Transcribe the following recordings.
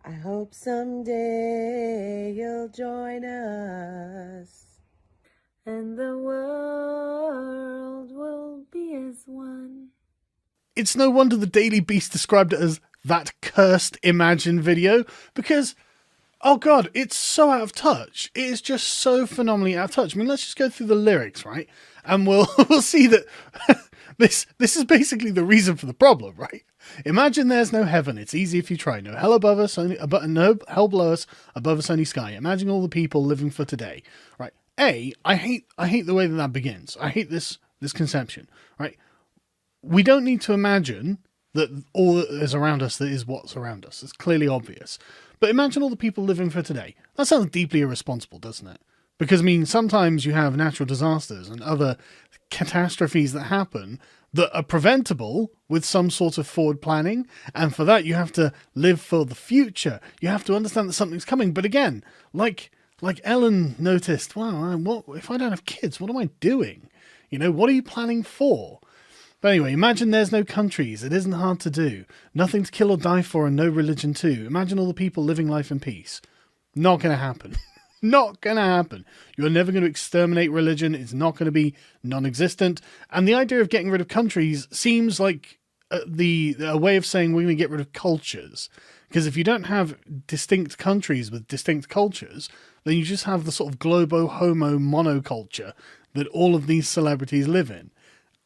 I hope someday you'll join us, and the world will be as one. It's no wonder the Daily Beast described it as that cursed Imagine video, because, oh god, it's so out of touch. It is just so phenomenally out of touch. I mean, let's just go through the lyrics, right? And we'll see that this is basically the reason for the problem, right? Imagine there's no heaven. It's easy if you try. No hell above us, no hell below us, above us only sky. Imagine all the people living for today, right? I hate the way that begins. I hate this conception, right? We don't need to imagine that all that is around us that is what's around us. It's clearly obvious. But imagine all the people living for today. That sounds deeply irresponsible, doesn't it? Because, I mean, sometimes you have natural disasters and other catastrophes that happen that are preventable with some sort of forward planning. And for that, you have to live for the future. You have to understand that something's coming. But again, like Ellen noticed, wow, what if I don't have kids? What am I doing? You know, what are you planning for? But anyway, imagine there's no countries. It isn't hard to do. Nothing to kill or die for and no religion too. Imagine all the people living life in peace. Not going to happen. Not going to happen. You're never going to exterminate religion. It's not going to be non-existent. And the idea of getting rid of countries seems like a way of saying we're going to get rid of cultures. Because if you don't have distinct countries with distinct cultures, then you just have the sort of globo-homo monoculture that all of these celebrities live in.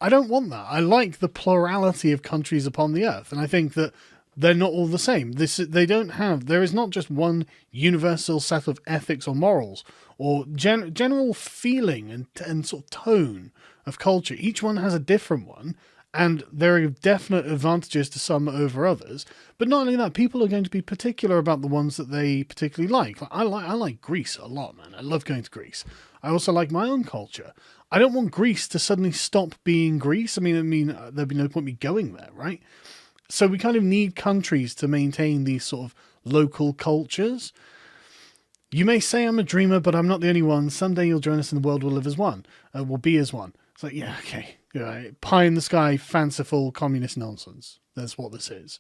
I don't want that. I like the plurality of countries upon the earth, and I think that they're not all the same. There is not just one universal set of ethics or morals or general feeling and sort of tone of culture. Each one has a different one, and there are definite advantages to some over others. But not only that, people are going to be particular about the ones that they particularly like. I like Greece a lot, man. I love going to Greece. I also like my own culture. I don't want Greece to suddenly stop being Greece. I mean, there'd be no point me going there, right? So we kind of need countries to maintain these sort of local cultures. You may say I'm a dreamer, but I'm not the only one. Someday you'll join us and the world will live as one. Will be as one. It's like, yeah, okay. Right. Pie in the sky, fanciful communist nonsense. That's what this is.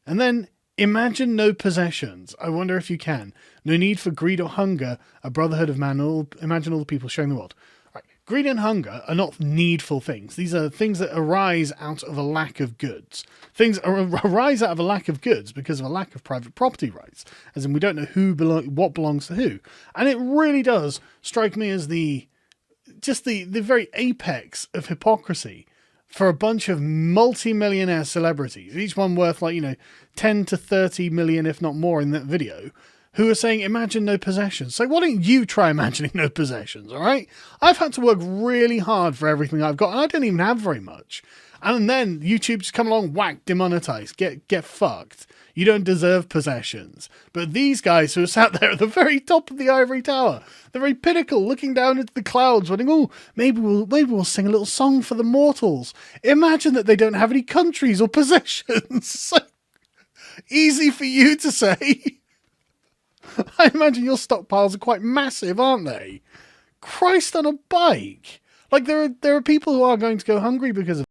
And then imagine no possessions. I wonder if you can. No need for greed or hunger. A brotherhood of man. Imagine all the people sharing the world. Right. Greed and hunger are not needful things. These are things that arise out of a lack of goods. Things arise out of a lack of goods because of a lack of private property rights. As in, we don't know what belongs to who. And it really does strike me as the very apex of hypocrisy for a bunch of multi-millionaire celebrities, each one worth 10 to 30 million, if not more, in that video, who are saying, imagine no possessions. So why don't you try imagining no possessions, all right? I've had to work really hard for everything I've got, and I don't even have very much. And then YouTube just come along, whack, demonetize, get fucked. You don't deserve possessions. But these guys who are sat there at the very top of the ivory tower, the very pinnacle, looking down into the clouds, wondering, oh, maybe we'll sing a little song for the mortals. Imagine that they don't have any countries or possessions. So easy for you to say. I imagine your stockpiles are quite massive, aren't they? Christ on a bike. Like there are people who are going to go hungry because of